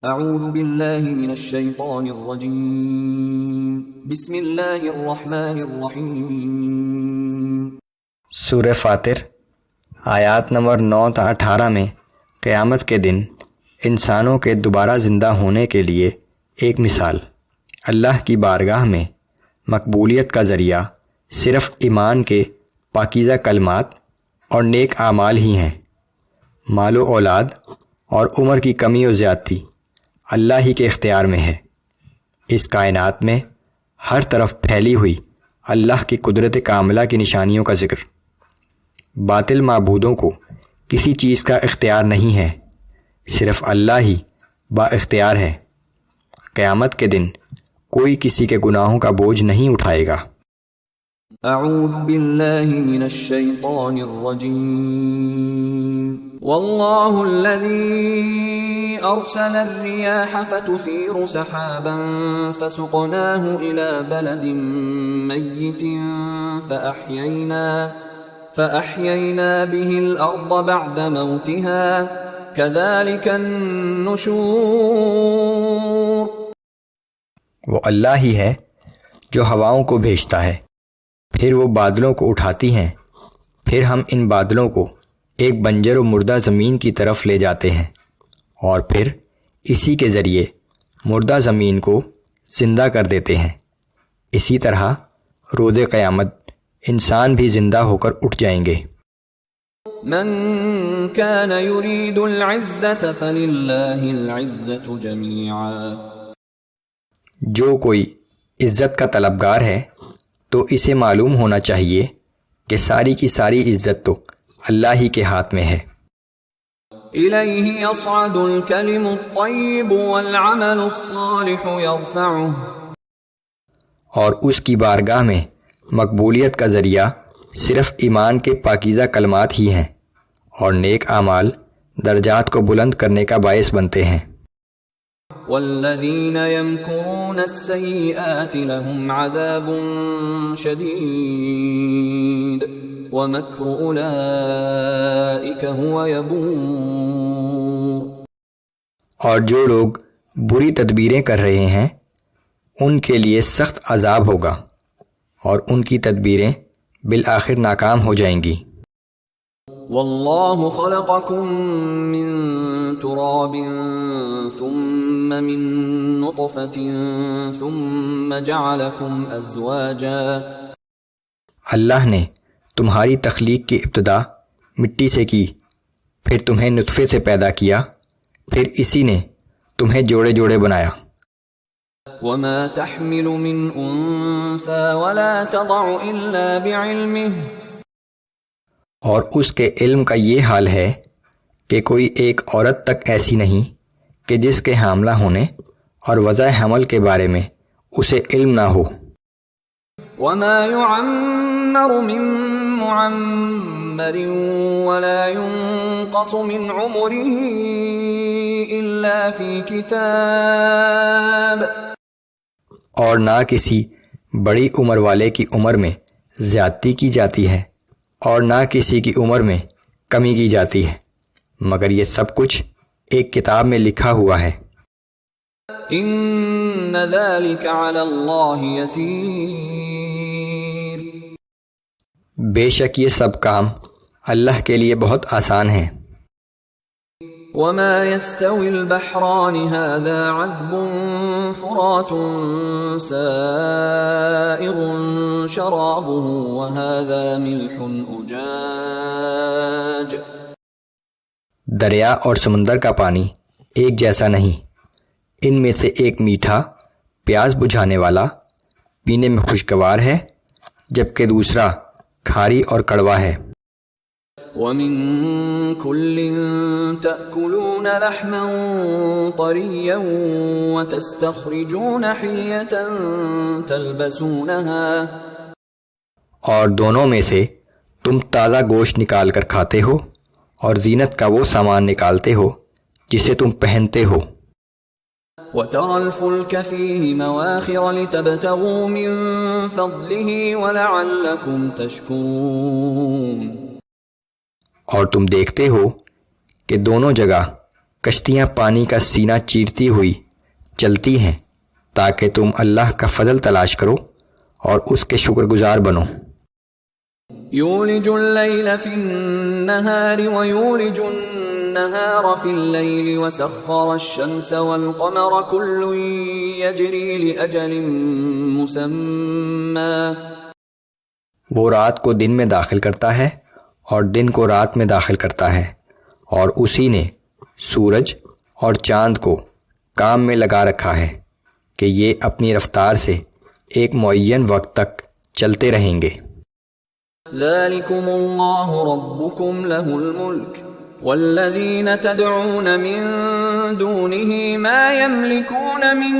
اعوذ باللہ من الشیطان الرجیم بسم اللہ الرحمن الرحیم۔ سورہ فاطر آیات نمبر 9 تا 18 میں قیامت کے دن انسانوں کے دوبارہ زندہ ہونے کے لیے ایک مثال اللہ کی بارگاہ میں مقبولیت کا ذریعہ صرف ایمان کے پاکیزہ کلمات اور نیک اعمال ہی ہیں۔ مال و اولاد اور عمر کی کمی و زیادتی اللہ ہی کے اختیار میں ہے۔ اس کائنات میں ہر طرف پھیلی ہوئی اللہ کی قدرت کاملہ کی نشانیوں کا ذکر۔ باطل معبودوں کو کسی چیز کا اختیار نہیں ہے، صرف اللہ ہی با اختیار ہے۔ قیامت کے دن کوئی کسی کے گناہوں کا بوجھ نہیں اٹھائے گا۔ اعوذ باللہ من الشیطان الرجیم۔ واللہ الذی ارسل الریاح فتثیر سحابا فسقناہ الى بلد میت فأحیینا به الارض بعد موتها كذلك النشور۔ وہ اللہ ہی ہے جو ہواؤں کو بھیجتا ہے، پھر وہ بادلوں کو اٹھاتی ہیں، پھر ہم ان بادلوں کو ایک بنجر و مردہ زمین کی طرف لے جاتے ہیں، اور پھر اسی کے ذریعے مردہ زمین کو زندہ کر دیتے ہیں۔ اسی طرح روز قیامت انسان بھی زندہ ہو کر اٹھ جائیں گے۔ من كان يريد العزة فلله العزة جميعا۔ جو کوئی عزت کا طلبگار ہے تو اسے معلوم ہونا چاہیے کہ ساری کی ساری عزت تو اللہ ہی کے ہاتھ میں ہے۔ إليه يصعد الكلم الطيب والعمل الصالح يرفعه۔ اور اس کی بارگاہ میں مقبولیت کا ذریعہ صرف ایمان کے پاکیزہ کلمات ہی ہیں، اور نیک اعمال درجات کو بلند کرنے کا باعث بنتے ہیں۔ والذین یمکرون السیئات لهم عذاب شدید ومکر اولئک هو یبور۔ اور جو لوگ بری تدبیریں کر رہے ہیں ان کے لیے سخت عذاب ہوگا، اور ان کی تدبیریں بالآخر ناکام ہو جائیں گی۔ واللہ خلقکم من تراب ثم من نطفة ثم جعلکم ازواجا۔ اللہ نے تمہاری تخلیق کی ابتدا مٹی سے کی، پھر تمہیں نطفے سے پیدا کیا، پھر اسی نے تمہیں جوڑے جوڑے بنایا۔ وما تحمل من انثى ولا تضع الا بعلمه۔ اور اس کے علم کا یہ حال ہے کہ کوئی ایک عورت تک ایسی نہیں کہ جس کے حاملہ ہونے اور وضع حمل کے بارے میں اسے علم نہ ہو۔ وما يعمر من معمر ولا ينقص من عمره الا في كتاب۔ اور نہ کسی بڑی عمر والے کی عمر میں زیادتی کی جاتی ہے، اور نہ کسی کی عمر میں کمی کی جاتی ہے، مگر یہ سب کچھ ایک کتاب میں لکھا ہوا ہے۔ ان ذلك على اللہ یسیر۔ بے شک یہ سب کام اللہ کے لیے بہت آسان ہیں۔ وما يستوي البحران هذا عذب فرات سائغ شرابه وهذا ملح أجاج۔ دریا اور سمندر کا پانی ایک جیسا نہیں، ان میں سے ایک میٹھا پیاس بجھانے والا پینے میں خوشگوار ہے، جبکہ دوسرا کھاری اور کڑوا ہے۔ ومن كل تأكلون لحما طريا وتستخرجون حلية تلبسونها۔ اور دونوں میں سے تم تازہ گوشت نکال کر کھاتے ہو، اور زینت کا وہ سامان نکالتے ہو جسے تم پہنتے ہو۔ وترى الفلك فيه مواخر لتبتغوا من فضله ولعلكم تشكرون۔ اور تم دیکھتے ہو کہ دونوں جگہ کشتیاں پانی کا سینہ چیرتی ہوئی چلتی ہیں تاکہ تم اللہ کا فضل تلاش کرو اور اس کے شکر گزار بنو۔ یولج اللیل فی النہار ویولج النہار فی اللیل وسخر الشمس والقمر کل یجری لأجل مسمى۔ وہ رات کو دن میں داخل کرتا ہے اور دن کو رات میں داخل کرتا ہے، اور اسی نے سورج اور چاند کو کام میں لگا رکھا ہے کہ یہ اپنی رفتار سے ایک معین وقت تک چلتے رہیں گے۔ ذالکم اللہ ربکم لہ الملک والذین تدعون من دونہ ما یملکون من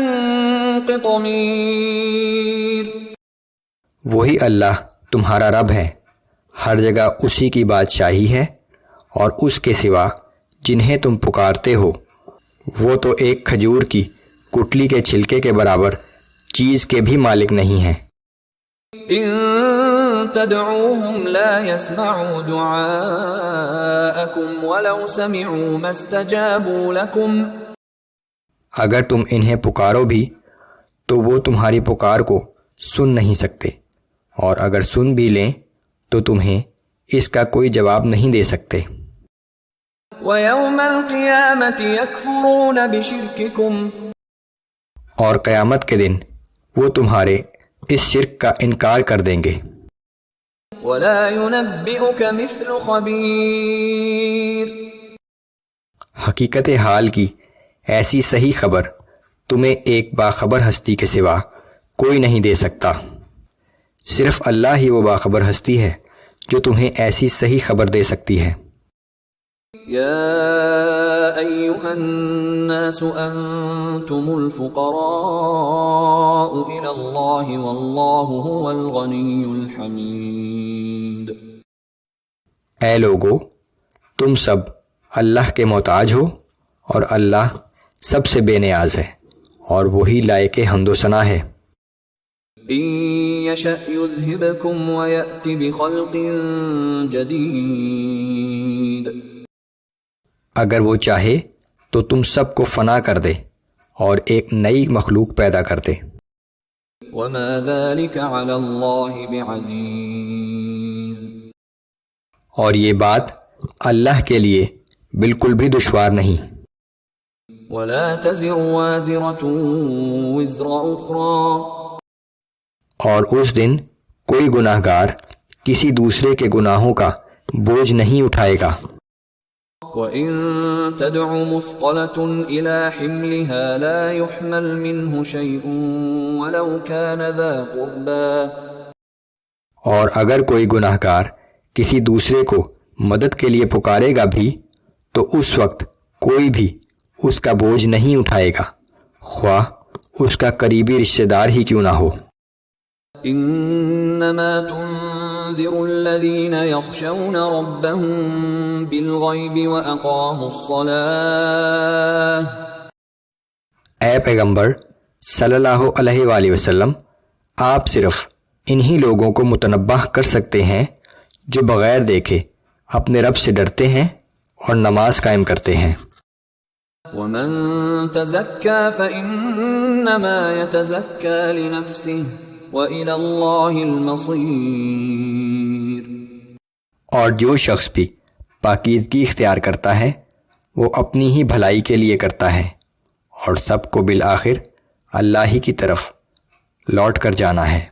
قطمیر۔ وہی اللہ تمہارا رب ہے، ہر جگہ اسی کی بادشاہی ہے، اور اس کے سوا جنہیں تم پکارتے ہو وہ تو ایک کھجور کی کٹلی کے چھلکے کے برابر چیز کے بھی مالک نہیں ہیں۔ ان تدعوهم لا يسمعوا دعاءكم ولو سمعوا ما استجابوا لكم۔ اگر تم انہیں پکارو بھی تو وہ تمہاری پکار کو سن نہیں سکتے، اور اگر سن بھی لیں تو تمہیں اس کا کوئی جواب نہیں دے سکتے۔ وَيَوْمَ الْقِيَامَةِ يَكْفُرُونَ بِشِرْكِكُمْ۔ اور قیامت کے دن وہ تمہارے اس شرک کا انکار کر دیں گے۔ وَلَا يُنَبِّئُكَ مِثْلُ خَبِيرٍ۔ حقیقت حال کی ایسی صحیح خبر تمہیں ایک باخبر ہستی کے سوا کوئی نہیں دے سکتا۔ صرف اللہ ہی وہ باخبر ہستی ہے جو تمہیں ایسی صحیح خبر دے سکتی ہے۔ یا ایھا الناس انتم الفقراء الی اللہ واللہ هو الغنی الحمید۔ اے لوگو، تم سب اللہ کے محتاج ہو اور اللہ سب سے بے نیاز ہے اور وہی لائق حمد و ثنا ہے۔ ان یشأ یذھبکم ویأتی بخلق جدید۔ اگر وہ چاہے تو تم سب کو فنا کر دے اور ایک نئی مخلوق پیدا کر دے۔ وما ذلك علی اللہ بعزیز۔ اور یہ بات اللہ کے لیے بالکل بھی دشوار نہیں۔ ولا تزر وازرة وزر اخرى۔ اور اس دن کوئی گناہ گار کسی دوسرے کے گناہوں کا بوجھ نہیں اٹھائے گا۔ وَإِن تَدْعُ مُثْقَلَةٌ إِلَى حِمْلِهَا لَا يُحْمَلْ مِنْهُ شَيْءٌ وَلَوْ كَانَ ذَا قُرْبَى۔ اور اگر کوئی گناہ گار کسی دوسرے کو مدد کے لیے پکارے گا بھی تو اس وقت کوئی بھی اس کا بوجھ نہیں اٹھائے گا، خواہ اس کا قریبی رشتہ دار ہی کیوں نہ ہو۔ انما تنذر الذین یخشون ربهم بالغیب واقاموا الصلاة۔ اے پیغمبر صلی اللہ علیہ وآلہ وسلم، آپ صرف انہی لوگوں کو متنبہ کر سکتے ہیں جو بغیر دیکھے اپنے رب سے ڈرتے ہیں اور نماز قائم کرتے ہیں۔ ومن تزکا فانما یتزکا لنفسه وإلی اللہ المصیر۔ اور جو شخص بھی پاکیزگی اختیار کرتا ہے وہ اپنی ہی بھلائی کے لیے کرتا ہے، اور سب کو بالآخر اللہ ہی کی طرف لوٹ کر جانا ہے۔